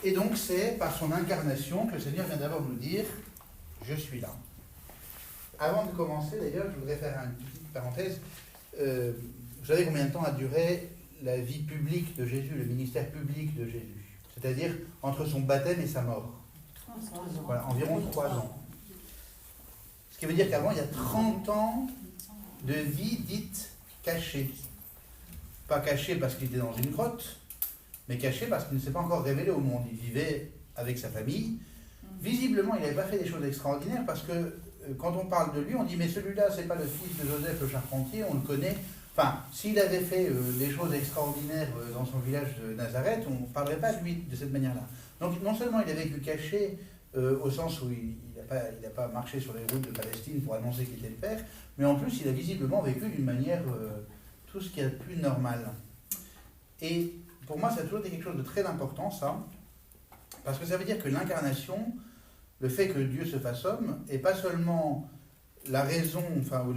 Et donc c'est par son incarnation que le Seigneur vient d'abord nous dire « Je suis là ». Avant de commencer d'ailleurs, je voudrais faire une petite parenthèse. Vous savez combien de temps a duré la vie publique de Jésus, le ministère public de Jésus? C'est-à-dire entre son baptême et sa mort. Voilà, environ 3 ans. Ce qui veut dire qu'avant, il y a 30 ans de vie dite cachée. Pas cachée parce qu'il était dans une grotte, mais cachée parce qu'il ne s'est pas encore révélé au monde. Il vivait avec sa famille. Visiblement, il n'avait pas fait des choses extraordinaires parce que quand on parle de lui, on dit mais celui-là, c'est pas le fils de Joseph le charpentier, on le connaît. Enfin, s'il avait fait des choses extraordinaires dans son village de Nazareth, on ne parlerait pas de lui de cette manière-là. Donc non seulement il a vécu caché, au sens où il n'a pas marché sur les routes de Palestine pour annoncer qu'il était le Père, mais en plus il a visiblement vécu d'une manière tout ce qu'il y a de plus normal. Et pour moi, ça a toujours été quelque chose de très important, ça, parce que ça veut dire que l'incarnation, le fait que Dieu se fasse homme, n'est pas seulement la raison, enfin, ou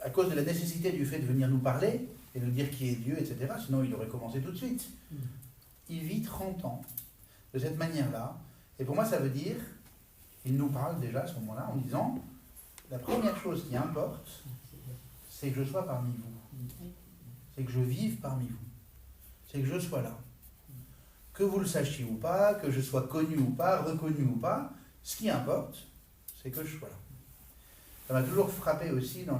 à cause de la nécessité du fait de venir nous parler et de nous dire qui est Dieu, etc. Sinon, il aurait commencé tout de suite. Il vit 30 ans de cette manière-là. Et pour moi, ça veut dire, il nous parle déjà à ce moment-là en disant, la première chose qui importe, c'est que je sois parmi vous. C'est que je vive parmi vous. C'est que je sois là. Que vous le sachiez ou pas, que je sois connu ou pas, reconnu ou pas, ce qui importe, c'est que je sois là. Ça m'a toujours frappé aussi dans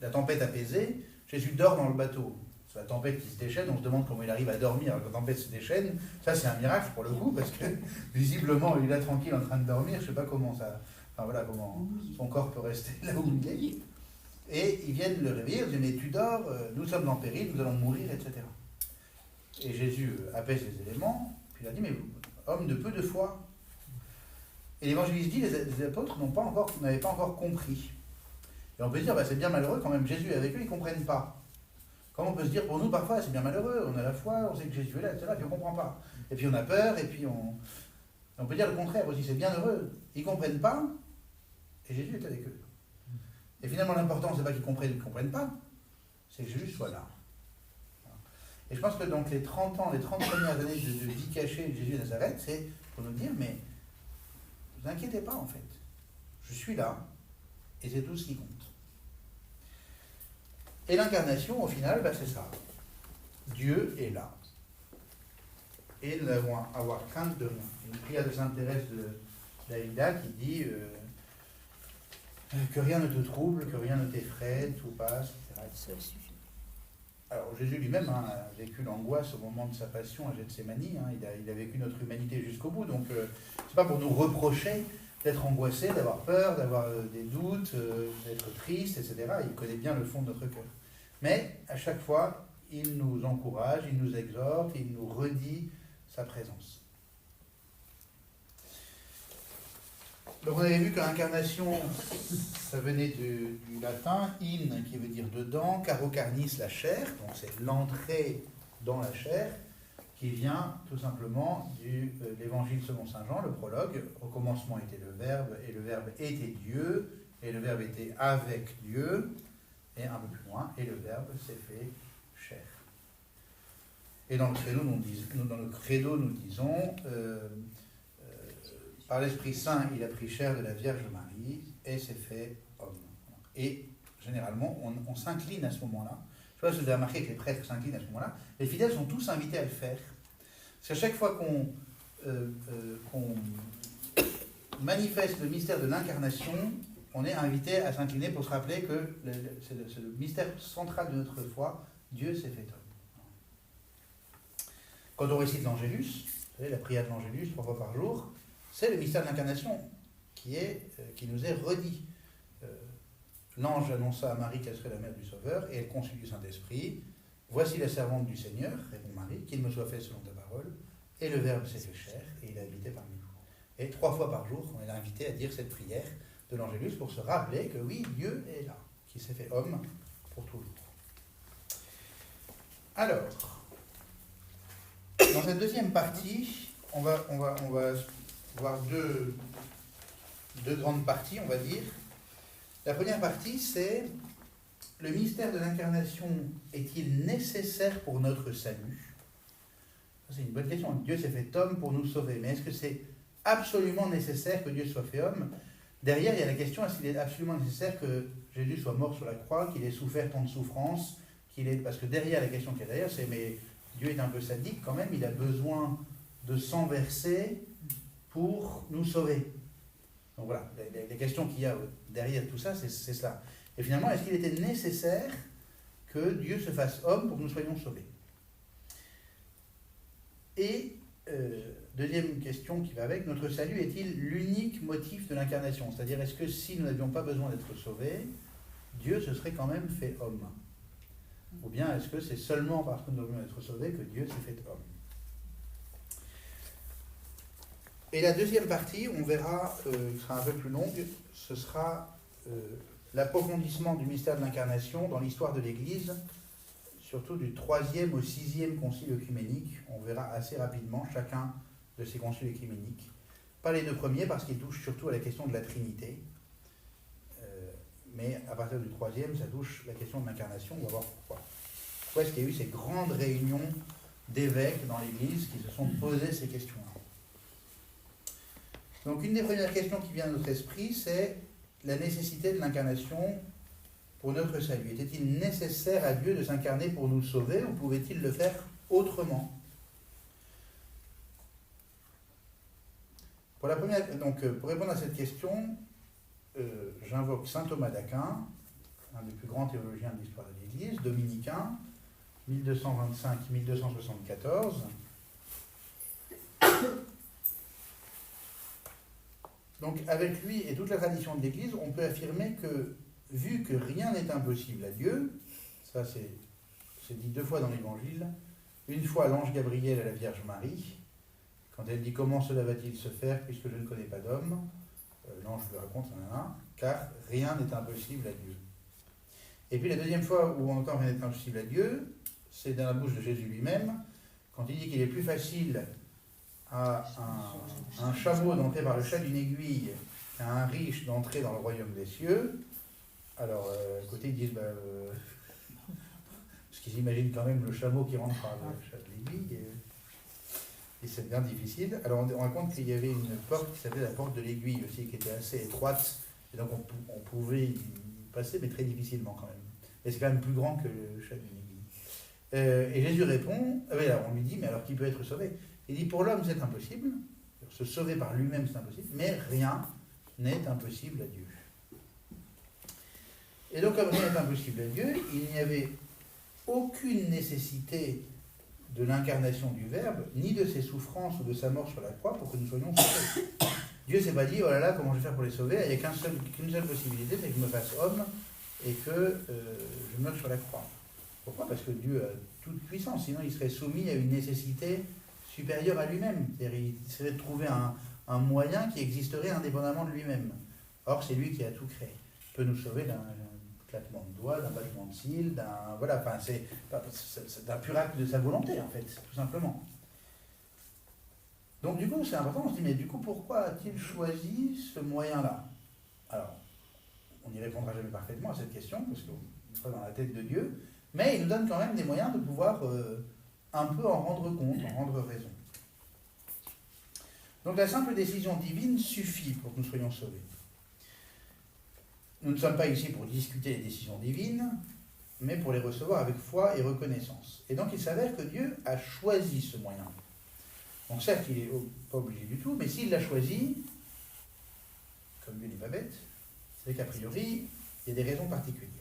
la tempête apaisée. Jésus dort dans le bateau. C'est la tempête qui se déchaîne, on se demande comment il arrive à dormir alors que la tempête se déchaîne. Ça, c'est un miracle pour le coup, parce que visiblement, il est là tranquille en train de dormir. Je ne sais pas comment ça. Enfin voilà, comment son corps peut rester là où il est. Et ils viennent le réveiller, ils disent mais tu dors, nous sommes en péril, nous allons mourir, etc. Et Jésus apaise les éléments, puis il a dit mais homme de peu de foi. Et l'évangéliste dit les apôtres n'avaient pas encore compris. Et on peut se dire c'est bien malheureux quand même, Jésus est avec eux, ils ne comprennent pas. Comment on peut se dire pour nous parfois c'est bien malheureux, on a la foi, on sait que Jésus est là, etc. Puis on ne comprend pas. Et puis on a peur, et puis on peut dire le contraire aussi, c'est bien heureux. Ils ne comprennent pas, et Jésus est avec eux. Et finalement l'important c'est pas qu'ils comprennent ou qu'ils ne comprennent pas, c'est que Jésus soit là. Et je pense que donc les 30 ans, les 30 premières années de vie cachée de Jésus de Nazareth, c'est pour nous dire, mais ne vous inquiétez pas en fait, je suis là, et c'est tout ce qui compte. Et l'incarnation, au final, c'est ça. Dieu est là. Et nous devons avoir crainte de rien. Une prière de Sainte Thérèse d'Avila qui dit que rien ne te trouble, que rien ne t'effraie, tout passe, etc. Ça suffit. Alors Jésus lui-même a vécu l'angoisse au moment de sa passion à Gethsémani. Il a vécu notre humanité jusqu'au bout. Donc c'est pas pour nous reprocher d'être angoissé, d'avoir peur, d'avoir des doutes, d'être triste, etc. Il connaît bien le fond de notre cœur. Mais à chaque fois, il nous encourage, il nous exhorte, il nous redit sa présence. Donc on avait vu que l'incarnation, ça venait du latin, in qui veut dire dedans, caro carnis la chair, donc c'est l'entrée dans la chair, qui vient tout simplement de l'évangile selon saint Jean, le prologue. Au commencement était le Verbe, et le Verbe était Dieu, et le Verbe était avec Dieu, et un peu plus loin, et le Verbe s'est fait chair. Et dans le credo, nous disons, par l'Esprit Saint, il a pris chair de la Vierge Marie, et s'est fait homme. Et généralement, on s'incline à ce moment-là. Je ne sais pas si vous avez remarqué que les prêtres s'inclinent à ce moment-là. Les fidèles sont tous invités à le faire. Parce qu'à chaque fois qu'on manifeste le mystère de l'incarnation, on est invité à s'incliner pour se rappeler que c'est le mystère central de notre foi, Dieu s'est fait homme. Quand on récite l'Angélus, vous savez, la prière de l'Angélus 3 fois par jour, c'est le mystère de l'incarnation qui nous est redit. L'ange annonça à Marie qu'elle serait la mère du Sauveur, et elle conçut du Saint-Esprit. Voici la servante du Seigneur, répond Marie, qu'il me soit fait selon ta parole. Et le Verbe s'est fait chair, et il a habité parmi nous. Et 3 fois par jour, on est invité à dire cette prière de l'Angélus pour se rappeler que oui, Dieu est là, qui s'est fait homme pour toujours. Alors, dans cette deuxième partie, on va voir deux grandes parties, on va dire. La première partie, c'est le mystère de l'incarnation est-il nécessaire pour notre salut? C'est une bonne question. Dieu s'est fait homme pour nous sauver, mais est-ce que c'est absolument nécessaire que Dieu soit fait homme? Derrière, il y a la question, est-ce qu'il est absolument nécessaire que Jésus soit mort sur la croix, qu'il ait souffert tant de souffrances, parce que derrière, la question qu'il y a derrière, c'est, mais Dieu est un peu sadique quand même, il a besoin de sang versé pour nous sauver. Donc voilà, la question qu'il y a derrière tout ça, c'est cela. Et finalement, est-ce qu'il était nécessaire que Dieu se fasse homme pour que nous soyons sauvés? Et deuxième question qui va avec, notre salut est-il l'unique motif de l'incarnation? C'est-à-dire, est-ce que si nous n'avions pas besoin d'être sauvés, Dieu se serait quand même fait homme? Ou bien est-ce que c'est seulement parce que nous devions être sauvés que Dieu s'est fait homme? Et la deuxième partie, on verra, qui sera un peu plus longue, ce sera l'approfondissement du mystère de l'incarnation dans l'histoire de l'Église, surtout du 3e au 6e concile œcuménique. On verra assez rapidement chacun de ces conciles œcuméniques. Pas les deux premiers, parce qu'ils touchent surtout à la question de la Trinité. Mais à partir du 3e, ça touche la question de l'incarnation. On va voir pourquoi. Pourquoi est-ce qu'il y a eu ces grandes réunions d'évêques dans l'Église qui se sont posées ces questions-là? Donc une des premières questions qui vient à notre esprit, c'est la nécessité de l'incarnation pour notre salut. Était-il nécessaire à Dieu de s'incarner pour nous sauver, ou pouvait-il le faire autrement? Pour répondre à cette question, j'invoque saint Thomas d'Aquin, un des plus grands théologiens de l'histoire de l'Église, dominicain, 1225-1274. Donc avec lui et toute la tradition de l'Église, on peut affirmer que, vu que rien n'est impossible à Dieu, ça c'est dit 2 fois dans l'Évangile, une fois l'ange Gabriel à la Vierge Marie, quand elle dit « Comment cela va-t-il se faire puisque je ne connais pas d'homme ?» L'ange lui raconte « Car rien n'est impossible à Dieu. » Et puis la deuxième fois où encore rien n'est impossible à Dieu, c'est dans la bouche de Jésus lui-même, quand il dit qu'il est plus facile à un chameau d'entrer par le chat d'une aiguille qu'à un riche d'entrer dans le royaume des cieux. Alors, à côté, ils disent, parce qu'ils imaginent quand même le chameau qui rentre par le chat de l'aiguille, et c'est bien difficile. Alors, on raconte qu'il y avait une porte qui s'appelait la porte de l'aiguille aussi, qui était assez étroite, et donc on pouvait y passer, mais très difficilement quand même. Et c'est quand même plus grand que le chat d'une aiguille. Et Jésus répond, on lui dit, mais alors qui peut être sauvé? Il dit, pour l'homme c'est impossible, se sauver par lui-même c'est impossible, mais rien n'est impossible à Dieu. Et donc comme rien n'est impossible à Dieu, il n'y avait aucune nécessité de l'incarnation du Verbe, ni de ses souffrances ou de sa mort sur la croix pour que nous soyons sauvés. Dieu s'est pas dit, oh là là, comment je vais faire pour les sauver? Il n'y a qu'une seule possibilité, c'est que je me fasse homme et que je meure sur la croix. Pourquoi? Parce que Dieu a toute puissance, sinon il serait soumis à une nécessité supérieur à lui-même. C'est-à-dire, il essaierait de trouver un moyen qui existerait indépendamment de lui-même. Or, c'est lui qui a tout créé. Il peut nous sauver d'un claquement de doigts, d'un battement de cils, c'est d'un pur acte de sa volonté, en fait, tout simplement. Donc, du coup, c'est important, on se dit, mais du coup, pourquoi a-t-il choisi ce moyen-là? Alors, on n'y répondra jamais parfaitement à cette question, parce qu'on n'est pas dans la tête de Dieu, mais il nous donne quand même des moyens de pouvoir un peu en rendre compte, en rendre raison. Donc la simple décision divine suffit pour que nous soyons sauvés. Nous ne sommes pas ici pour discuter les décisions divines, mais pour les recevoir avec foi et reconnaissance. Et donc il s'avère que Dieu a choisi ce moyen. Donc certes, il n'est pas obligé du tout, mais s'il l'a choisi, comme Dieu n'est pas bête, c'est qu'a priori, il y a des raisons particulières.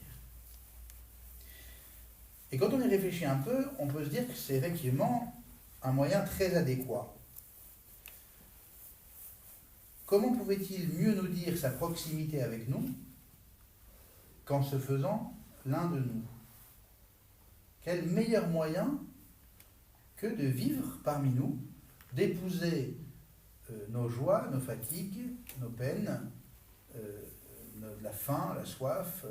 Et quand on y réfléchit un peu, on peut se dire que c'est effectivement un moyen très adéquat. Comment pouvait-il mieux nous dire sa proximité avec nous qu'en se faisant l'un de nous? Quel meilleur moyen que de vivre parmi nous, d'épouser nos joies, nos fatigues, nos peines, la faim, la soif.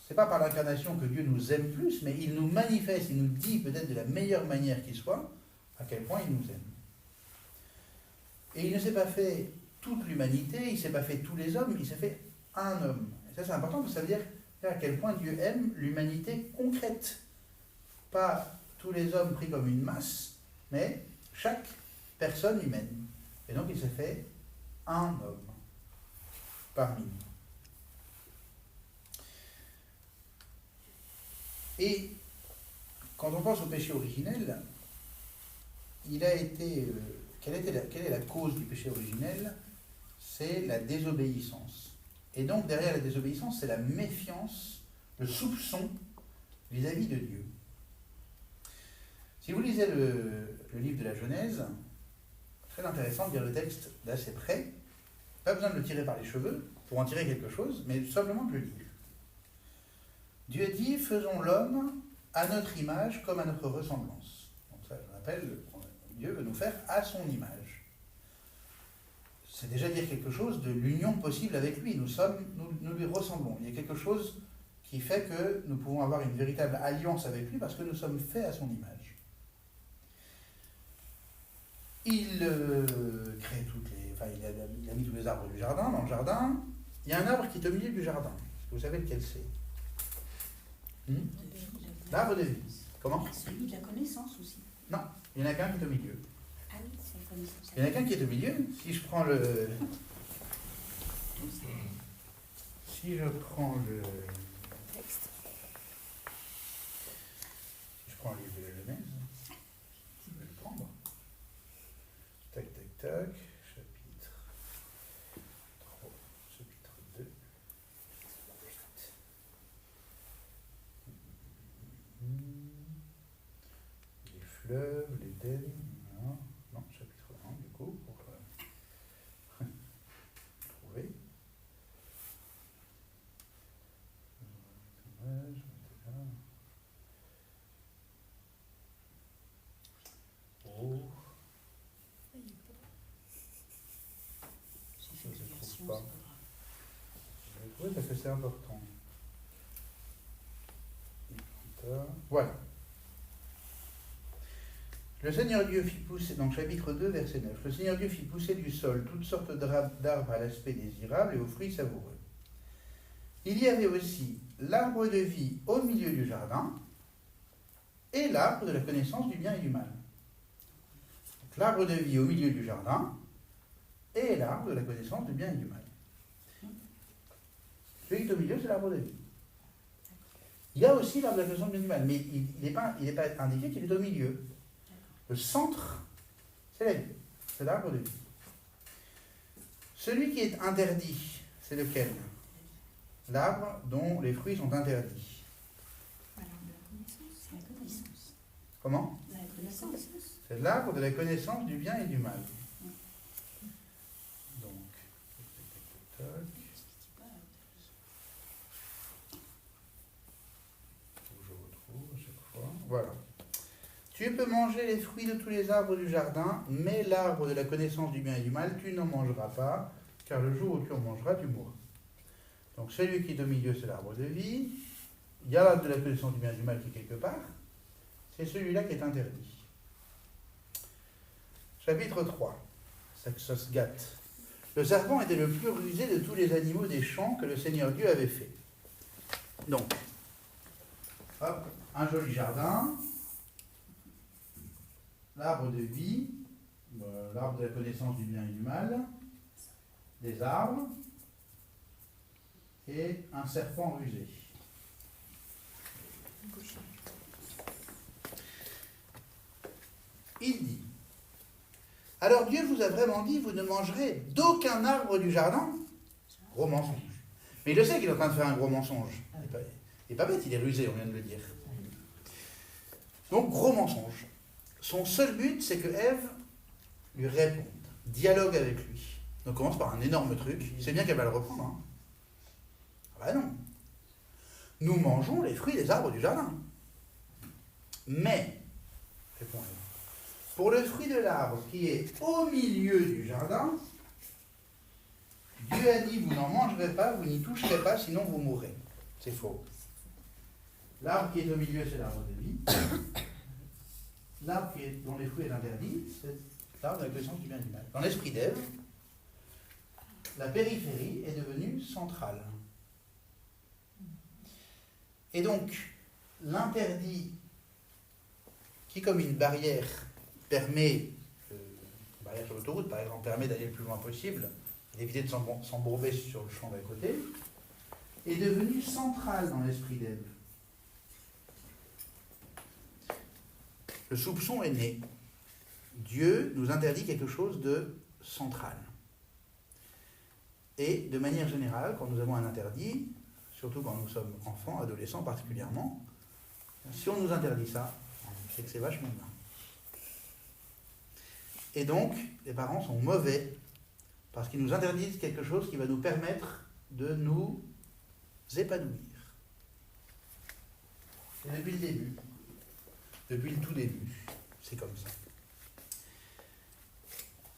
C'est pas par l'incarnation que Dieu nous aime plus, mais il nous manifeste, il nous dit peut-être de la meilleure manière qui soit, à quel point il nous aime. Et il ne s'est pas fait toute l'humanité, il ne s'est pas fait tous les hommes, il s'est fait un homme. Et Ça, c'est important, parce que ça veut dire à quel point Dieu aime l'humanité concrète. Pas tous les hommes pris comme une masse, mais chaque personne humaine. Et donc, il s'est fait un homme parmi nous. Et quand on pense au péché originel, il a été... quelle est la cause du péché originel? C'est la désobéissance. Et donc, derrière la désobéissance, c'est la méfiance, le soupçon vis-à-vis de Dieu. Si vous lisez le livre de la Genèse, très intéressant de lire le texte d'assez près. Pas besoin de le tirer par les cheveux pour en tirer quelque chose, mais simplement de le lire. Dieu dit, faisons l'homme à notre image comme à notre ressemblance. Donc ça, je rappelle, Dieu veut nous faire à son image. C'est déjà dire quelque chose de l'union possible avec lui. Nous lui ressemblons. Il y a quelque chose qui fait que nous pouvons avoir une véritable alliance avec lui parce que nous sommes faits à son image. Il crée il a mis tous les arbres du jardin, dans le jardin. Il y a un arbre qui est au milieu du jardin. Est-ce que vous savez lequel c'est? L'arbre de vie. Comment? Celui de la connaissance aussi. Non, il y en a qu'un qui est au milieu. Ah oui, c'est la connaissance. Il y en a qu'un qui est au milieu. Si je prends le Texte. Si je prends le livre de la Genèse, je vais le prendre. Tac, tac, tac. Chapitre 3, chapitre 2. Les fleuves, l'Éden. Non, chapitre 1, du coup, pour trouver. Oh. J'ai fait Je une ne version, trouve pas. c'est pas grave. Je vais trouver parce que c'est important. Voilà. Le Seigneur Dieu fit pousser, donc chapitre 2, verset 9, le Seigneur Dieu fit pousser du sol toutes sortes d'arbres à l'aspect désirable et aux fruits savoureux. Il y avait aussi l'arbre de vie au milieu du jardin et l'arbre de la connaissance du bien et du mal. Donc, l'arbre de vie au milieu du jardin et l'arbre de la connaissance du bien et du mal. Celui qui est au milieu, c'est l'arbre de vie. Il y a aussi l'arbre de la connaissance du bien et du mal, mais il n'est pas indiqué qu'il est au milieu. Le centre, c'est la vie, c'est l'arbre de vie. Celui qui est interdit, c'est lequel? L'arbre dont les fruits sont interdits. L'arbre de la connaissance, c'est la connaissance. Comment? La connaissance. C'est l'arbre de la connaissance du bien et du mal. Donc, tac, tac, je retrouve à chaque fois. Voilà. Tu peux manger les fruits de tous les arbres du jardin, mais l'arbre de la connaissance du bien et du mal, tu n'en mangeras pas, car le jour où tu en mangeras, tu mourras. Donc celui qui est au milieu, c'est l'arbre de vie. Il y a l'arbre de la connaissance du bien et du mal qui est quelque part. C'est celui-là qui est interdit. Chapitre 3. Ça se gâte. Le serpent était le plus rusé de tous les animaux des champs que le Seigneur Dieu avait fait. Donc, hop, un joli jardin. L'arbre de vie, l'arbre de la connaissance du bien et du mal, des arbres, et un serpent rusé. Il dit, alors Dieu vous a vraiment dit, vous ne mangerez d'aucun arbre du jardin? Gros mensonge. Mais il le sait qu'il est en train de faire un gros mensonge. Il n'est pas bête, il est rusé, on vient de le dire. Donc, gros mensonge. Son seul but, c'est que Ève lui réponde, dialogue avec lui. Donc, on commence par un énorme truc. C'est bien qu'elle va le reprendre. Hein. Ah ben non. Nous mangeons les fruits des arbres du jardin. Mais, répond Ève, pour le fruit de l'arbre qui est au milieu du jardin, Dieu a dit, vous n'en mangerez pas, vous n'y toucherez pas, sinon vous mourrez. C'est faux. L'arbre qui est au milieu, c'est l'arbre de vie. L'arbre dont les fruits est interdit, c'est l'arbre de la connaissance du bien et du mal. Dans l'esprit d'Ève, la périphérie est devenue centrale. Et donc, l'interdit qui, comme une barrière, permet, une barrière sur l'autoroute par exemple, permet d'aller le plus loin possible, d'éviter de s'embourber sur le champ d'à côté, est devenu central dans l'esprit d'Ève. Le soupçon est né. Dieu nous interdit quelque chose de central. Et de manière générale, quand nous avons un interdit, surtout quand nous sommes enfants, adolescents particulièrement, si on nous interdit ça, c'est que c'est vachement bien. Et donc, les parents sont mauvais parce qu'ils nous interdisent quelque chose qui va nous permettre de nous épanouir. Et depuis le début, depuis le tout début, c'est comme ça.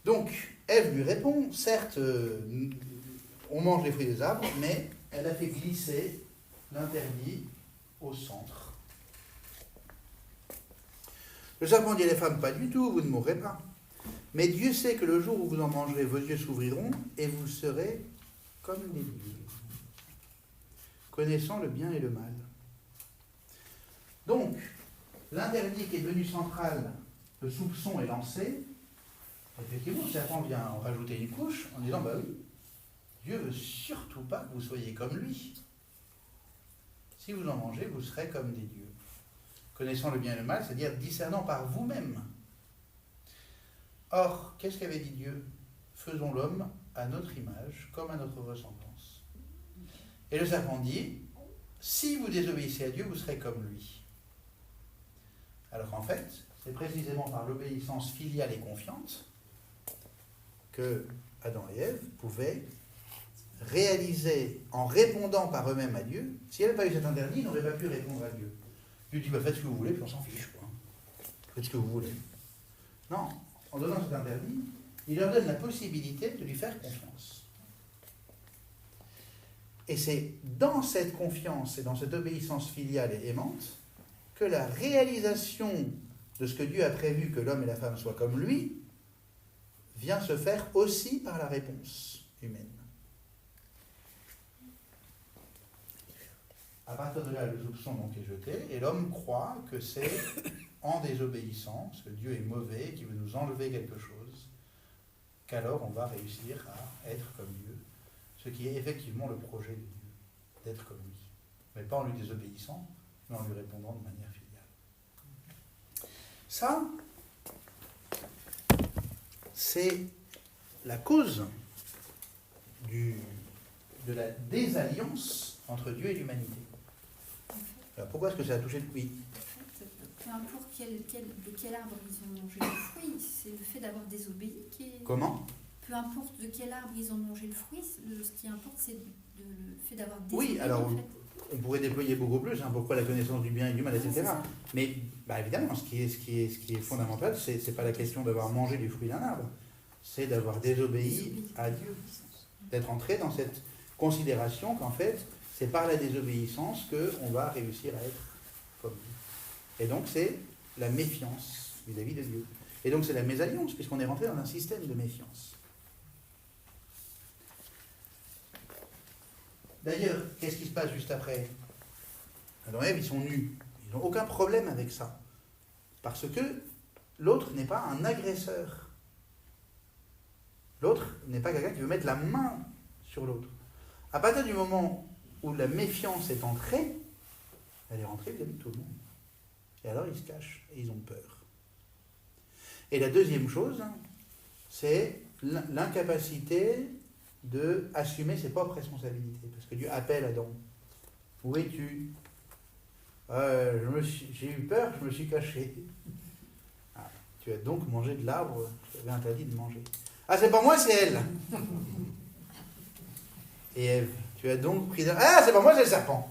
Donc, Ève lui répond, certes, on mange les fruits des arbres, mais elle a fait glisser l'interdit au centre. Le serpent dit à la femme, pas du tout, vous ne mourrez pas. Mais Dieu sait que le jour où vous en mangerez, vos yeux s'ouvriront et vous serez comme des dieux, connaissant le bien et le mal. Donc, l'interdit qui est devenu central, le soupçon est lancé. Effectivement, le serpent vient en rajouter une couche en disant, bah oui, Dieu ne veut surtout pas que vous soyez comme lui. Si vous en mangez, vous serez comme des dieux. Connaissant le bien et le mal, c'est-à-dire discernant par vous-même. Or, qu'est-ce qu'avait dit Dieu? Faisons l'homme à notre image, comme à notre ressemblance. Et le serpent dit, si vous désobéissez à Dieu, vous serez comme lui. Alors qu'en fait, c'est précisément par l'obéissance filiale et confiante que Adam et Ève pouvaient réaliser, en répondant par eux-mêmes à Dieu. Si elle n'avait pas eu cet interdit, ils n'auraient pas pu répondre à Dieu. Dieu dit, bah, faites ce que vous voulez, puis on s'en fiche, quoi. Faites ce que vous voulez. Non, en donnant cet interdit, il leur donne la possibilité de lui faire confiance. Et c'est dans cette confiance et dans cette obéissance filiale et aimante que la réalisation de ce que Dieu a prévu que l'homme et la femme soient comme lui vient se faire aussi par la réponse humaine. À partir de là, le soupçon donc est jeté, et l'homme croit que c'est en désobéissant, parce que Dieu est mauvais, qu'il veut nous enlever quelque chose, qu'alors on va réussir à être comme Dieu, ce qui est effectivement le projet de Dieu, d'être comme lui. Mais pas en lui désobéissant, mais en lui répondant de manière filiale. Ça, c'est la cause de la désalliance entre Dieu et l'humanité. Alors pourquoi est-ce que ça a touché le oui? En fait, peu importe de quel arbre ils ont mangé le fruit, c'est le fait d'avoir désobéi qui est... Comment? Peu importe de quel arbre ils ont mangé le fruit, ce qui importe, c'est le fait d'avoir désobéi. Oui, alors en fait. on pourrait déployer beaucoup plus, hein, pourquoi la connaissance du bien et du mal, etc. Ça. Mais évidemment, ce qui est fondamental, c'est pas la question d'avoir mangé du fruit d'un arbre, c'est d'avoir désobéi à Dieu. D'être entré dans cette considération qu'en fait, c'est par la désobéissance qu'on va réussir à être comme Dieu. Et donc c'est la méfiance vis-à-vis de Dieu. Et donc c'est la mésalliance, puisqu'on est rentré dans un système de méfiance. D'ailleurs, qu'est-ce qui se passe juste après? Adam et Ève, ils sont nus. Ils n'ont aucun problème avec ça. Parce que l'autre n'est pas un agresseur. L'autre n'est pas quelqu'un qui veut mettre la main sur l'autre. À partir du moment où la méfiance est entrée, elle est rentrée vis-à-vis de tout le monde. Et alors ils se cachent et ils ont peur. Et la deuxième chose, c'est l'incapacité d'assumer ses propres responsabilités. Parce que Dieu appelle Adam. Où es-tu? J'ai eu peur, je me suis caché. Ah, tu as donc mangé de l'arbre que je t'avais interdit de manger. Ah, c'est pas moi, c'est elle. Et Ève, tu as donc pris... Ah, c'est pas moi, c'est le serpent.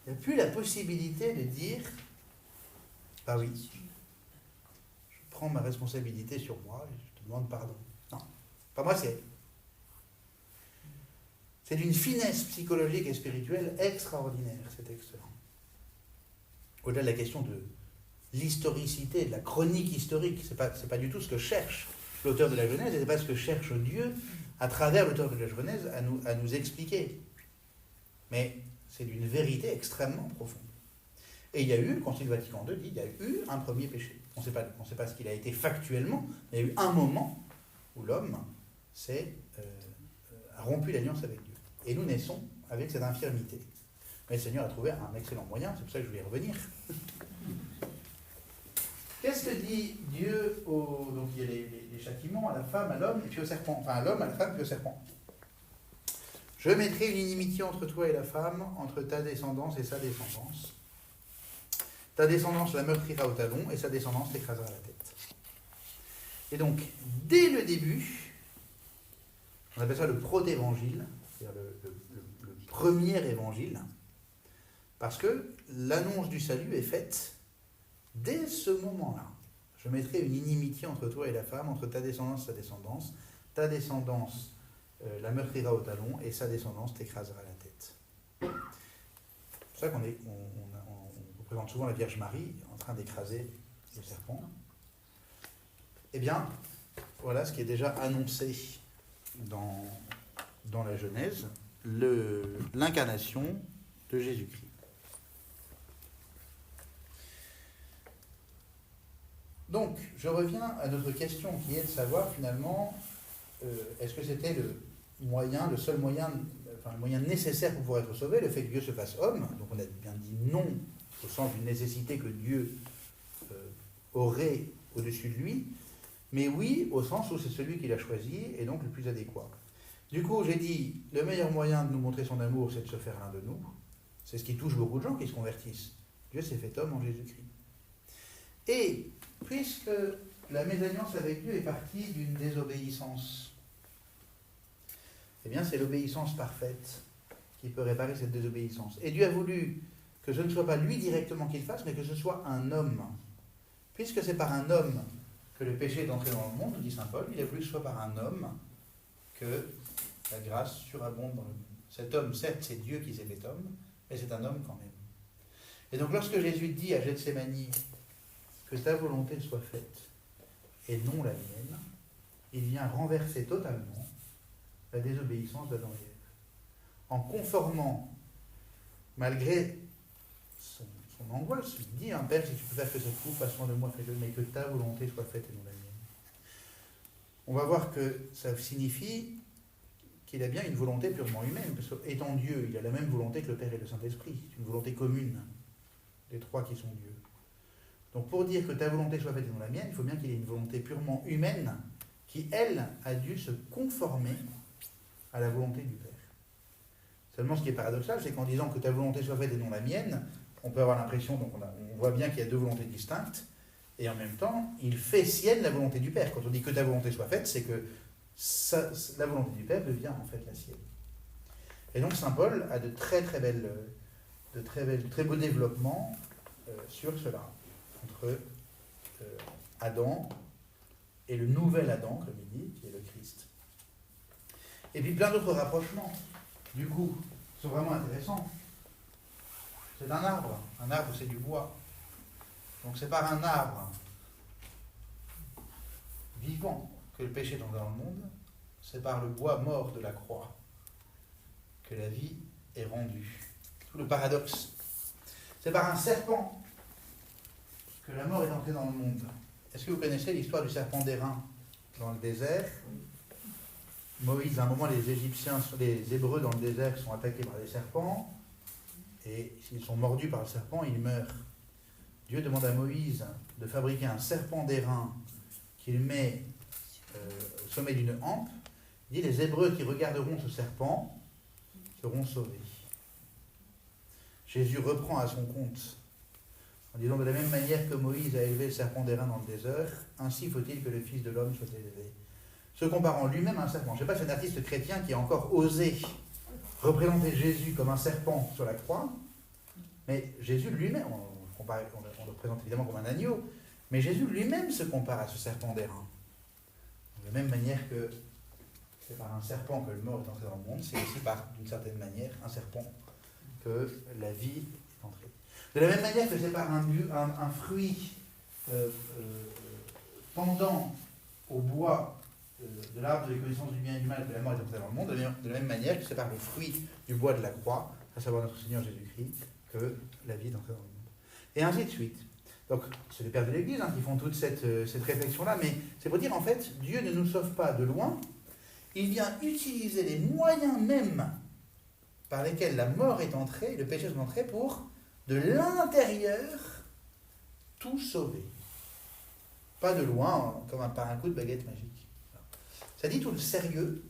Il n'y a plus la possibilité de dire, ah oui, je prends ma responsabilité sur moi et je te demande pardon. Non, pas moi, c'est elle. C'est d'une finesse psychologique et spirituelle extraordinaire, c'est excellent. Au-delà de la question de l'historicité, de la chronique historique, c'est pas du tout ce que cherche l'auteur de la Genèse, et c'est pas ce que cherche Dieu à travers l'auteur de la Genèse à nous expliquer. Mais c'est d'une vérité extrêmement profonde. Et il y a eu, le Concile Vatican II dit, il y a eu un premier péché. On ne sait pas ce qu'il a été factuellement, mais il y a eu un moment où l'homme a rompu l'alliance avec Dieu. Et nous naissons avec cette infirmité. Mais le Seigneur a trouvé un excellent moyen, c'est pour ça que je voulais y revenir. Qu'est-ce que dit Dieu donc il y a les châtiments à la femme, à l'homme, et puis au serpent. Enfin, à l'homme, à la femme, puis au serpent. Je mettrai une inimitié entre toi et la femme, entre ta descendance et sa descendance. Ta descendance la meurtrira au talon, et sa descendance t'écrasera la tête. Et donc, dès le début, on appelle ça le protévangile, c'est-à-dire le premier évangile, parce que l'annonce du salut est faite dès ce moment-là. Je mettrai une inimitié entre toi et la femme, entre ta descendance et sa descendance. Ta descendance la meurtrira au talon, et sa descendance t'écrasera la tête. C'est pour ça qu'on représente souvent la Vierge Marie en train d'écraser le serpent. Eh bien, voilà ce qui est déjà annoncé dans la Genèse, l'incarnation de Jésus-Christ. Donc, je reviens à notre question qui est de savoir finalement, est-ce que c'était le seul moyen, le moyen nécessaire pour pouvoir être sauvé, le fait que Dieu se fasse homme. Donc on a bien dit non, au sens d'une nécessité que Dieu aurait au-dessus de lui, mais oui, au sens où c'est celui qu'il a choisi et donc le plus adéquat. Du coup, j'ai dit, le meilleur moyen de nous montrer son amour, c'est de se faire l'un de nous. C'est ce qui touche beaucoup de gens qui se convertissent. Dieu s'est fait homme en Jésus-Christ. Et puisque la mésalliance avec Dieu est partie d'une désobéissance, eh bien c'est l'obéissance parfaite qui peut réparer cette désobéissance. Et Dieu a voulu que ce ne soit pas lui directement qui le fasse, mais que ce soit un homme. Puisque c'est par un homme que le péché est entré dans le monde, dit saint Paul, il a voulu que ce soit par un homme que la grâce surabonde dans le monde. Cet homme, certes, c'est Dieu qui s'est fait homme, mais c'est un homme quand même. Et donc lorsque Jésus dit à Gethsémani, que ta volonté soit faite et non la mienne, il vient renverser totalement la désobéissance d'Adam et Ève. En conformant, malgré son angoisse, il dit, Père, si tu peux faire que cette coupe, passe loin de moi, fais-le, mais que ta volonté soit faite et non la mienne. On va voir que ça signifie qu'il a bien une volonté purement humaine, parce qu'étant Dieu, il a la même volonté que le Père et le Saint-Esprit. C'est une volonté commune des trois qui sont Dieu. Donc pour dire que ta volonté soit faite et non la mienne, il faut bien qu'il ait une volonté purement humaine qui, elle, a dû se conformer à la volonté du Père. Seulement ce qui est paradoxal, c'est qu'en disant que ta volonté soit faite et non la mienne, on peut avoir l'impression, donc on voit bien qu'il y a deux volontés distinctes, et en même temps, il fait sienne la volonté du Père. Quand on dit que ta volonté soit faite, c'est que la volonté du Père devient en fait la sienne. Et donc saint Paul a de très beaux développements sur cela, entre Adam et le nouvel Adam, comme il dit, qui est le Christ. Et puis plein d'autres rapprochements, du coup, sont vraiment intéressants. C'est un arbre c'est du bois. Donc c'est par un arbre vivant que le péché est entré dans le monde, c'est par le bois mort de la croix que la vie est rendue. Tout le paradoxe. C'est par un serpent que la mort est entrée dans le monde. Est-ce que vous connaissez l'histoire du serpent d'airain dans le désert? Moïse, à un moment, les Hébreux dans le désert sont attaqués par des serpents, et s'ils sont mordus par le serpent, ils meurent. Dieu demande à Moïse de fabriquer un serpent d'airain qu'il met au sommet d'une hampe. Il dit, les Hébreux qui regarderont ce serpent seront sauvés. Jésus reprend à son compte en disant, de la même manière que Moïse a élevé le serpent d'airain dans le désert, ainsi faut-il que le Fils de l'homme soit élevé. Se comparant lui-même à un serpent. Je ne sais pas si c'est un artiste chrétien qui a encore osé représenter Jésus comme un serpent sur la croix, mais Jésus lui-même, on le représente évidemment comme un agneau, mais Jésus lui-même se compare à ce serpent d'airain. De la même manière que c'est par un serpent que le mort est entré dans le monde, c'est aussi d'une certaine manière, un serpent que la vie est entrée. De la même manière que c'est par un fruit pendant au bois de l'arbre de la connaissance du bien et du mal que la mort est entrée dans le monde, de la même manière que c'est par le fruit du bois de la croix à savoir notre Seigneur Jésus-Christ, que la vie d'entrer dans le monde. Et ainsi de suite. Donc, c'est les pères de l'Église qui font toute cette réflexion-là, mais c'est pour dire, en fait, Dieu ne nous sauve pas de loin, il vient utiliser les moyens mêmes par lesquels la mort est entrée, le péché est entré, pour, de l'intérieur, tout sauver. Pas de loin, comme par un coup de baguette magique. Ça dit tout le sérieux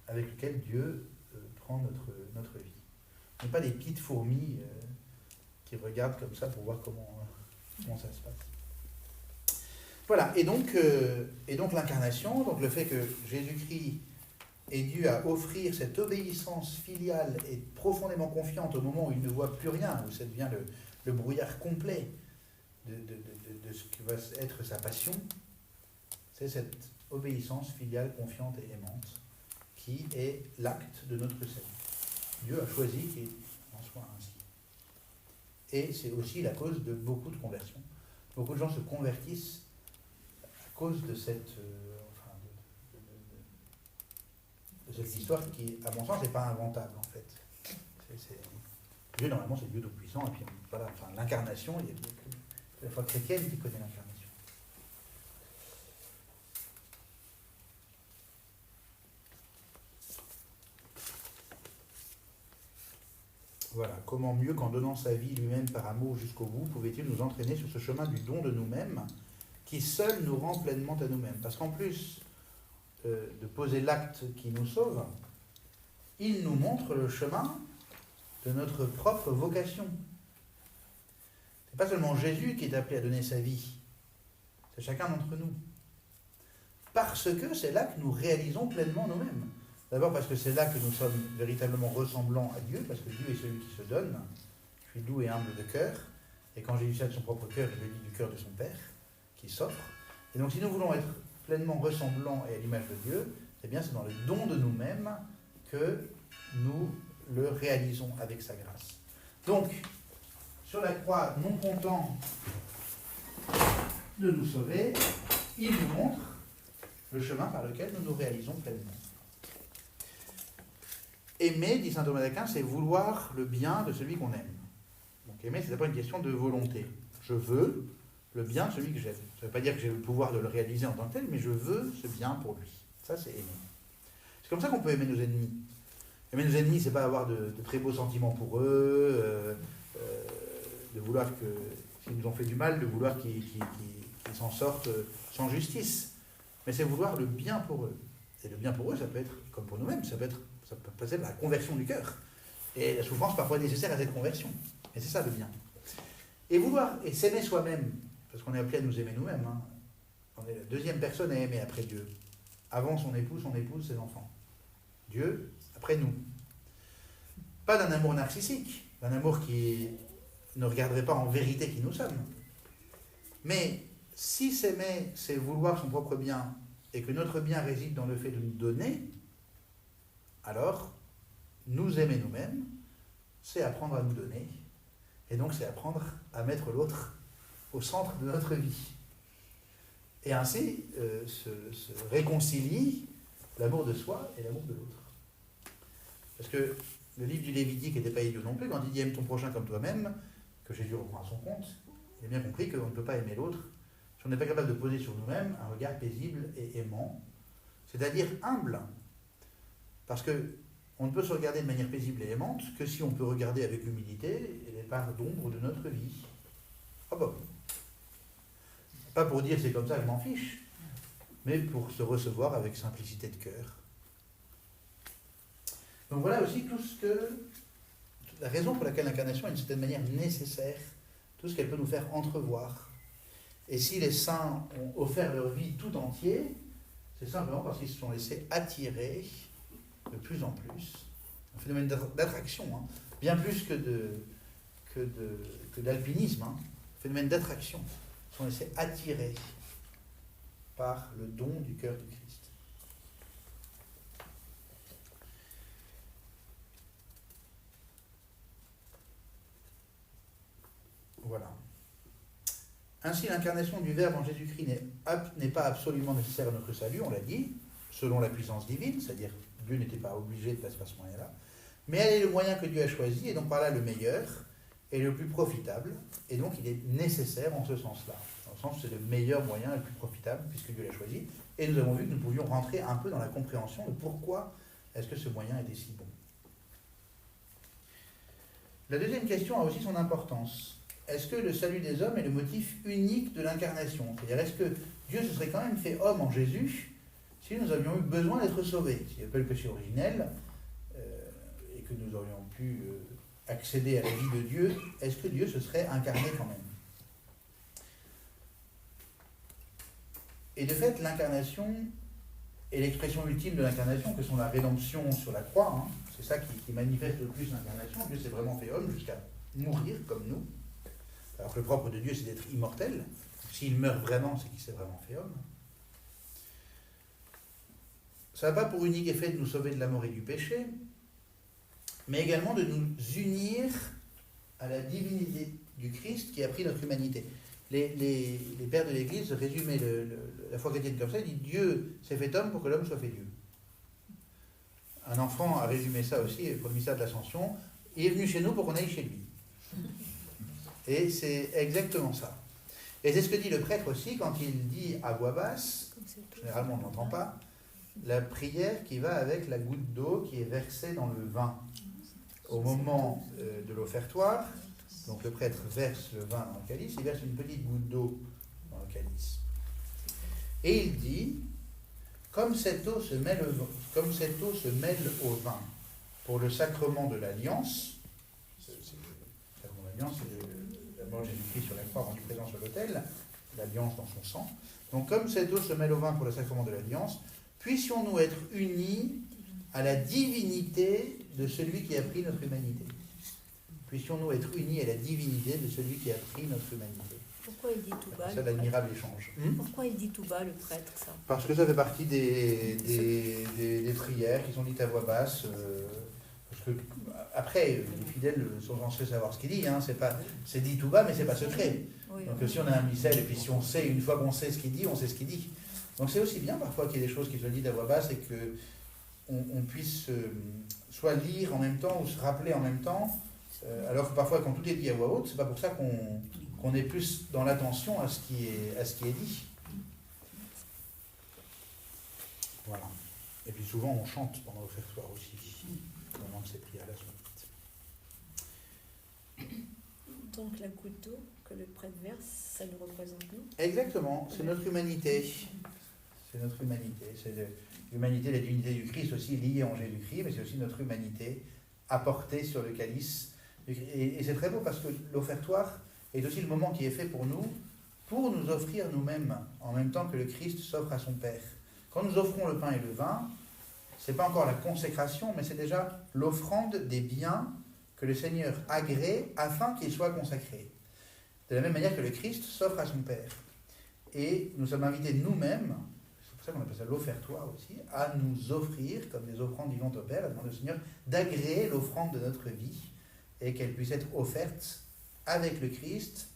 avec lequel Dieu prend notre vie. Ce n'est pas des petites fourmis qui regardent comme ça pour voir comment ça se passe. Voilà, et donc l'incarnation, donc le fait que Jésus-Christ ait dû à offrir cette obéissance filiale et profondément confiante au moment où il ne voit plus rien, où ça devient le brouillard complet de ce qui va être sa passion, c'est cette obéissance filiale, confiante et aimante qui est l'acte de notre salut. Dieu a choisi qu'il en soit ainsi. Et c'est aussi la cause de beaucoup de conversions. Beaucoup de gens se convertissent à cause de cette histoire qui, à mon sens, n'est pas inventable en fait. Dieu, normalement, c'est Dieu tout-puissant, et puis voilà, l'incarnation, il y a que la foi chrétienne qui connaît l'incarnation. Voilà, comment mieux qu'en donnant sa vie lui-même par amour jusqu'au bout, pouvait-il nous entraîner sur ce chemin du don de nous-mêmes, qui seul nous rend pleinement à nous-mêmes. Parce qu'en plus de poser l'acte qui nous sauve, il nous montre le chemin de notre propre vocation. Ce n'est pas seulement Jésus qui est appelé à donner sa vie, c'est chacun d'entre nous. Parce que c'est là que nous réalisons pleinement nous-mêmes. D'abord parce que c'est là que nous sommes véritablement ressemblants à Dieu, parce que Dieu est celui qui se donne. Je suis doux et humble de cœur, et quand Jésus de son propre cœur, il le dit du cœur de son Père, qui s'offre. Et donc si nous voulons être pleinement ressemblants et à l'image de Dieu, eh bien c'est dans le don de nous-mêmes que nous le réalisons avec sa grâce. Donc, sur la croix, non content de nous sauver, il nous montre le chemin par lequel nous nous réalisons pleinement. Aimer, dit saint Thomas d'Aquin, c'est vouloir le bien de celui qu'on aime. Donc aimer, c'est d'abord une question de volonté. Je veux le bien de celui que j'aime. Ça ne veut pas dire que j'ai le pouvoir de le réaliser en tant que tel, mais je veux ce bien pour lui. Ça, c'est aimer. C'est comme ça qu'on peut aimer nos ennemis. Aimer nos ennemis, c'est pas avoir de très beaux sentiments pour eux, de vouloir que, s'ils nous ont fait du mal, de vouloir qu'ils s'en sortent sans justice. Mais c'est vouloir le bien pour eux. Et le bien pour eux, ça peut être, comme pour nous-mêmes, ça peut passer par la conversion du cœur. Et la souffrance parfois est nécessaire à cette conversion. Et c'est ça le bien. Et vouloir, et s'aimer soi-même, parce qu'on est appelé à nous aimer nous-mêmes. Hein. On est la deuxième personne à aimer après Dieu. Avant son épouse, ses enfants. Dieu, après nous. Pas d'un amour narcissique, d'un amour qui ne regarderait pas en vérité qui nous sommes. Mais si s'aimer, c'est vouloir son propre bien, et que notre bien réside dans le fait de nous donner, alors, nous aimer nous-mêmes, c'est apprendre à nous donner, et donc c'est apprendre à mettre l'autre au centre de notre vie. Et ainsi se réconcilie l'amour de soi et l'amour de l'autre. Parce que le livre du Lévitique n'était pas idiot non plus, quand il dit « aime ton prochain comme toi-même », que Jésus reprend à son compte, il a bien compris qu'on ne peut pas aimer l'autre si on n'est pas capable de poser sur nous-mêmes un regard paisible et aimant, c'est-à-dire humble. Parce qu'on ne peut se regarder de manière paisible et aimante que si on peut regarder avec humilité les parts d'ombre de notre vie. Ah bon. Pas pour dire c'est comme ça, je m'en fiche, mais pour se recevoir avec simplicité de cœur. Donc voilà aussi la raison pour laquelle l'incarnation est d'une certaine manière nécessaire, tout ce qu'elle peut nous faire entrevoir. Et si les saints ont offert leur vie tout entière, c'est simplement parce qu'ils se sont laissés attirer de plus en plus, un phénomène d'attraction, hein, bien plus que d'alpinisme, hein, un phénomène d'attraction, ils se sont laissés attirer par le don du cœur du Christ. Voilà. Ainsi, l'incarnation du Verbe en Jésus-Christ n'est pas absolument nécessaire à notre salut, on l'a dit, selon la puissance divine, c'est-à-dire Dieu n'était pas obligé de passer par ce moyen-là, mais elle est le moyen que Dieu a choisi, et donc par là le meilleur, et le plus profitable, et donc il est nécessaire en ce sens-là, dans le sens où c'est le meilleur moyen et le plus profitable, puisque Dieu l'a choisi, et nous avons vu que nous pouvions rentrer un peu dans la compréhension de pourquoi est-ce que ce moyen était si bon. La deuxième question a aussi son importance. Est-ce que le salut des hommes est le motif unique de l'incarnation? C'est-à-dire, est-ce que Dieu se serait quand même fait homme en Jésus si nous avions eu besoin d'être sauvés? S'il n'y avait pas le péché originel, et que nous aurions pu accéder à la vie de Dieu, est-ce que Dieu se serait incarné quand même? Et de fait, l'incarnation est l'expression ultime de l'incarnation, que sont la rédemption sur la croix, hein. C'est ça qui manifeste le plus l'incarnation. Dieu s'est vraiment fait homme jusqu'à mourir comme nous. Alors que le propre de Dieu, c'est d'être immortel. S'il meurt vraiment, c'est qu'il s'est vraiment fait homme. Ça n'a pas pour unique effet de nous sauver de la mort et du péché, mais également de nous unir à la divinité du Christ qui a pris notre humanité. Les pères de l'Église résumaient la foi chrétienne comme ça, ils disent Dieu s'est fait homme pour que l'homme soit fait Dieu. Un enfant a résumé ça aussi pour le mystère de l'Ascension, il est venu chez nous pour qu'on aille chez lui. Et c'est exactement ça. Et c'est ce que dit le prêtre aussi quand il dit à voix basse, généralement on ne l'entend pas, la prière qui va avec la goutte d'eau qui est versée dans le vin. Au moment de l'offertoire, donc le prêtre verse le vin dans le calice, il verse une petite goutte d'eau dans le calice. Et il dit, comme cette eau se mêle au vin pour le sacrement de l'alliance, le sacrement de l'alliance, c'est la mort de Jésus-Christ sur la croix rendu présent sur l'autel, l'alliance dans son sang. Donc comme cette eau se mêle au vin pour le sacrement de l'alliance, puissions-nous être unis à la divinité de celui qui a pris notre humanité. Puissions-nous être unis à la divinité de celui qui a pris notre humanité. Pourquoi il dit tout bas? C'est l'admirable échange. Pourquoi il dit tout bas, le prêtre, ça? Parce que ça fait partie des prières qui sont dites à voix basse. Parce que, après, les fidèles sont censés savoir ce qu'il dit. Hein, c'est dit tout bas, mais c'est pas secret. Oui, Donc si on a un missel, et puis si on sait, une fois qu'on sait ce qu'il dit, on sait ce qu'il dit. Donc c'est aussi bien parfois qu'il y ait des choses qui soient dites à voix basse et qu'on puisse soit lire en même temps ou se rappeler en même temps. Alors que parfois, quand tout est dit à voix haute, c'est pas pour ça qu'on est plus dans l'attention à ce qui est dit. Voilà. Et puis souvent, on chante pendant l'offertoire aussi, au moment de ces prières-là sont dites. Donc la goutte d'eau que le prêtre verse, ça nous représente nous? Exactement, c'est notre humanité. C'est notre humanité. C'est l'humanité, la divinité du Christ aussi liée en Jésus-Christ, mais c'est aussi notre humanité apportée sur le calice. Et c'est très beau parce que l'offertoire est aussi le moment qui est fait pour nous offrir nous-mêmes, en même temps que le Christ s'offre à son Père. Quand nous offrons le pain et le vin, ce n'est pas encore la consécration, mais c'est déjà l'offrande des biens que le Seigneur agrée afin qu'ils soient consacrés. De la même manière que le Christ s'offre à son Père. Et nous sommes invités nous-mêmes, c'est pour ça qu'on appelle ça l'offertoire aussi, à nous offrir, comme des offrandes vivantes au Père, à demander au Seigneur d'agréer l'offrande de notre vie et qu'elle puisse être offerte avec le Christ,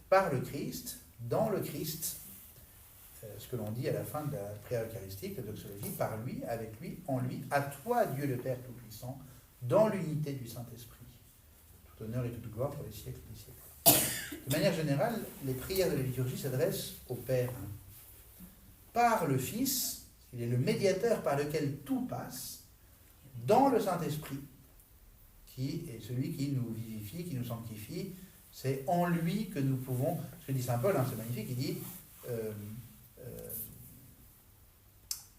par le Christ, dans le Christ, ce que l'on dit à la fin de la prière eucharistique, la doxologie, par lui, avec lui, en lui, à toi Dieu le Père Tout-Puissant, dans l'unité du Saint-Esprit. Tout honneur et toute gloire pour les siècles des siècles. De manière générale, les prières de la liturgie s'adressent au Père. Par le Fils, il est le médiateur par lequel tout passe, dans le Saint-Esprit, qui est celui qui nous vivifie, qui nous sanctifie. C'est en lui que nous pouvons, ce que dit saint Paul, hein, c'est magnifique, il dit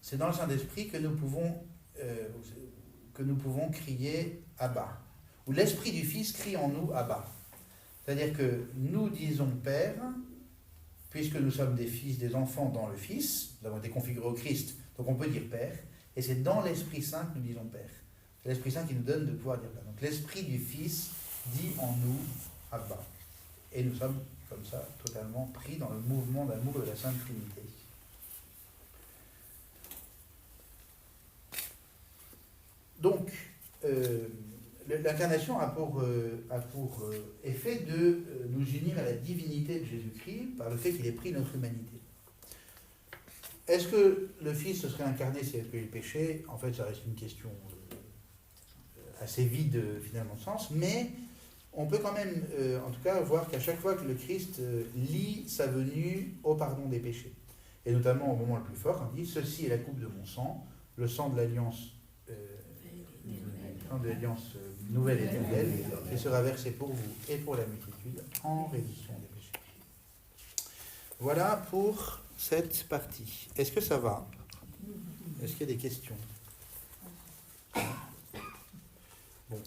c'est dans le Saint-Esprit que nous pouvons crier Abba, où l'Esprit du Fils crie en nous Abba. C'est-à-dire que nous disons Père, puisque nous sommes des fils, des enfants dans le Fils, nous avons été configurés au Christ, donc on peut dire Père, et c'est dans l'Esprit Saint que nous disons Père. C'est l'Esprit Saint qui nous donne de pouvoir dire Père. Donc l'Esprit du Fils dit en nous Abba. Et nous sommes comme ça totalement pris dans le mouvement d'amour de la Sainte Trinité. Donc, l'incarnation a pour effet de nous unir à la divinité de Jésus-Christ par le fait qu'il ait pris notre humanité. est-ce que le Fils se serait incarné s'il avait payé le péché? En fait, ça reste une question assez vide finalement de sens, mais on peut quand même, en tout cas, voir qu'à chaque fois que le Christ lie sa venue au pardon des péchés, et notamment au moment le plus fort, quand il dit « Ceci est la coupe de mon sang, le sang de l'alliance nouvelle et fidèle, qui sera versé pour vous et pour la multitude en rémission des péchés. » Voilà pour cette partie. Est-ce que ça va? Est-ce qu'il y a des questions? Bon.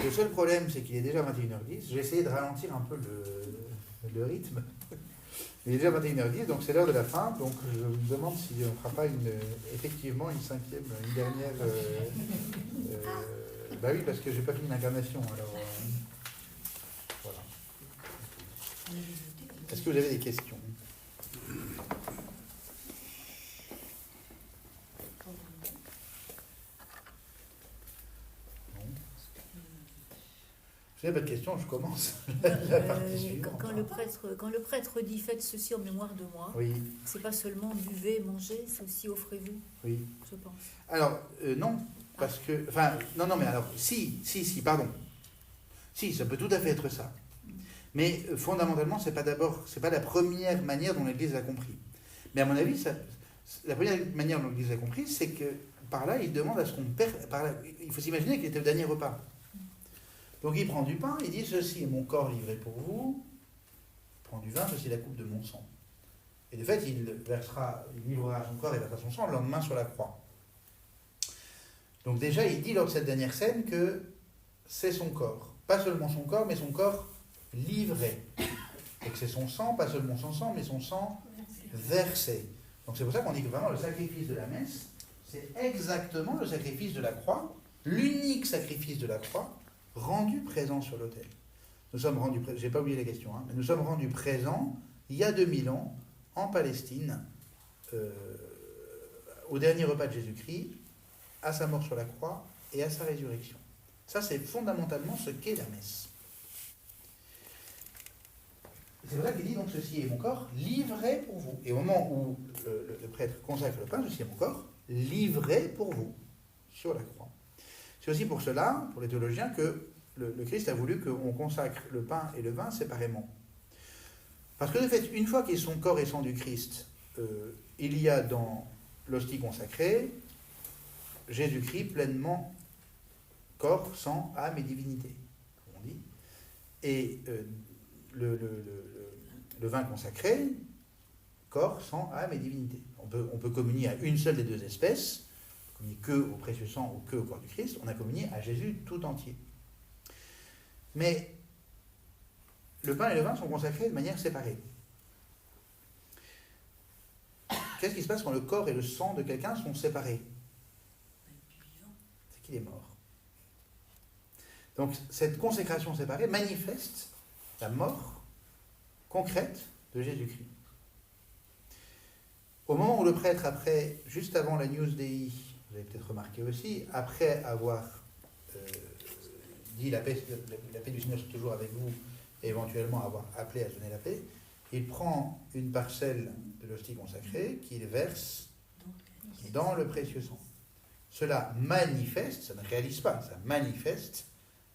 Le seul problème, c'est qu'il est déjà 21h10. J'ai essayé de ralentir un peu le rythme. Il est déjà 21h10, donc c'est l'heure de la fin. Donc je me demande si on ne fera pas effectivement une dernière... bah oui, parce que je n'ai pas fini l'incarnation. Alors, voilà. Est-ce que vous avez des questions? Si vous n'avez pas de questions, je commence. La partie suivante. Quand le prêtre dit faites ceci en mémoire de moi, oui. C'est pas seulement buvez, mangez, c'est aussi offrez-vous. Oui. Je pense. Alors, non, parce que. Enfin, non, mais alors, si, pardon. Si, ça peut tout à fait être ça. Mais fondamentalement, c'est pas la première manière dont l'Église l'a compris. Mais à mon avis, la première manière dont l'Église l'a compris, c'est que par là, il demande à ce qu'on il faut s'imaginer qu'il était au dernier repas. Donc il prend du pain, il dit « Ceci est mon corps livré pour vous », il prend du vin, « Ceci est la coupe de mon sang ». Et de fait, il livrera son corps et versera son sang le lendemain sur la croix. Donc déjà, il dit lors de cette dernière scène que c'est son corps. Pas seulement son corps, mais son corps livré. Et que c'est son sang, pas seulement son sang, mais son sang versé. Donc c'est pour ça qu'on dit que vraiment le sacrifice de la messe, c'est exactement le sacrifice de la croix, l'unique sacrifice de la croix, rendu présent sur l'autel. Nous sommes rendus présents, je n'ai pas oublié la question, mais nous sommes rendus présents il y a 2000 ans en Palestine, au dernier repas de Jésus-Christ, à sa mort sur la croix et à sa résurrection. Ça, c'est fondamentalement ce qu'est la messe. C'est pour ça qu'il dit donc ceci est mon corps livré pour vous. Et au moment où le prêtre consacre le pain, ceci est mon corps livré pour vous sur la croix. C'est aussi pour cela, pour les théologiens, que le Christ a voulu qu'on consacre le pain et le vin séparément. Parce que de fait, une fois qu'ils sont corps et sang du Christ, il y a dans l'hostie consacrée Jésus-Christ pleinement corps, sang, âme et divinité, comme on dit. Et le vin consacré, corps, sang, âme et divinité. On peut communier à une seule des deux espèces, communier que au précieux sang ou que au corps du Christ, on a communié à Jésus tout entier. Mais le pain et le vin sont consacrés de manière séparée. Qu'est-ce qui se passe quand le corps et le sang de quelqu'un sont séparés? C'est qu'il est mort. Donc cette consécration séparée manifeste la mort concrète de Jésus-Christ. Au moment où le prêtre, juste avant la News Dei, vous avez peut-être remarqué aussi, après avoir dit la paix du Seigneur soit toujours avec vous, et éventuellement avoir appelé à donner la paix, il prend une parcelle de l'hostie consacrée qu'il verse dans le précieux sang. Cela manifeste, ça ne réalise pas, ça manifeste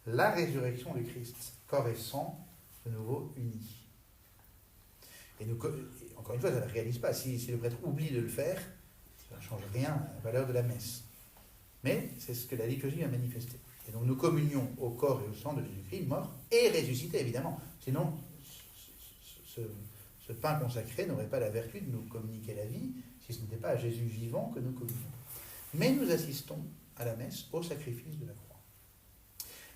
la résurrection du Christ, corps et sang de nouveau unis. Et encore une fois, ça ne réalise pas. Si le prêtre oublie de le faire, ça ne change rien à la valeur de la messe. Mais c'est ce que la liturgie a manifesté. Et donc nous communions au corps et au sang de Jésus-Christ, mort et ressuscité, évidemment. Sinon, ce pain consacré n'aurait pas la vertu de nous communiquer la vie, si ce n'était pas à Jésus vivant que nous communions. Mais nous assistons à la messe au sacrifice de la croix.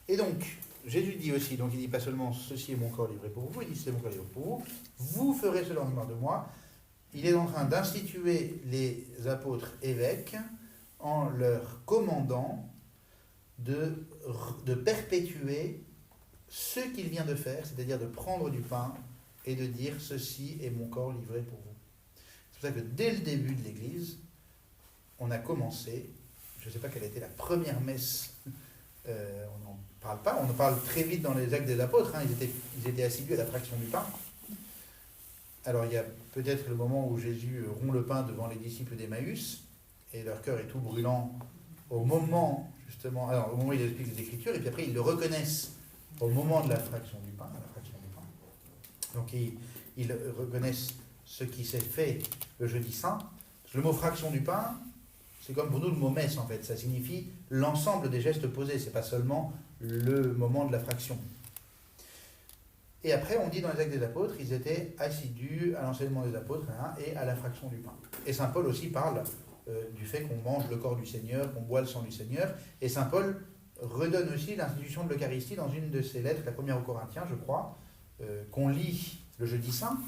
Et donc, Jésus dit aussi, donc il dit pas seulement « Ceci est mon corps livré pour vous », il dit « C'est mon corps livré pour vous, vous ferez cela en mémoire de moi ». Il est en train d'instituer les apôtres évêques en leur commandant de perpétuer ce qu'il vient de faire, c'est-à-dire de prendre du pain et de dire « Ceci est mon corps livré pour vous ». C'est pour ça que dès le début de l'Église, on a commencé, je ne sais pas quelle a été la première messe, on n'en parle pas, on en parle très vite dans les actes des apôtres, ils étaient assidus à la fraction du pain. Alors il y a peut-être le moment où Jésus rompt le pain devant les disciples d'Emmaüs, et leur cœur est tout brûlant au moment, justement, alors au moment où il explique les Écritures, et puis après ils le reconnaissent au moment de la fraction du pain, Donc ils reconnaissent ce qui s'est fait le jeudi saint. Le mot fraction du pain, c'est comme pour nous le mot messe en fait, ça signifie l'ensemble des gestes posés, c'est pas seulement le moment de la fraction. Et après, on dit dans les Actes des Apôtres, ils étaient assidus à l'enseignement des apôtres et à la fraction du pain. Et saint Paul aussi parle du fait qu'on mange le corps du Seigneur, qu'on boit le sang du Seigneur. Et saint Paul redonne aussi l'institution de l'Eucharistie dans une de ses lettres, la première aux Corinthiens, je crois, qu'on lit le jeudi saint,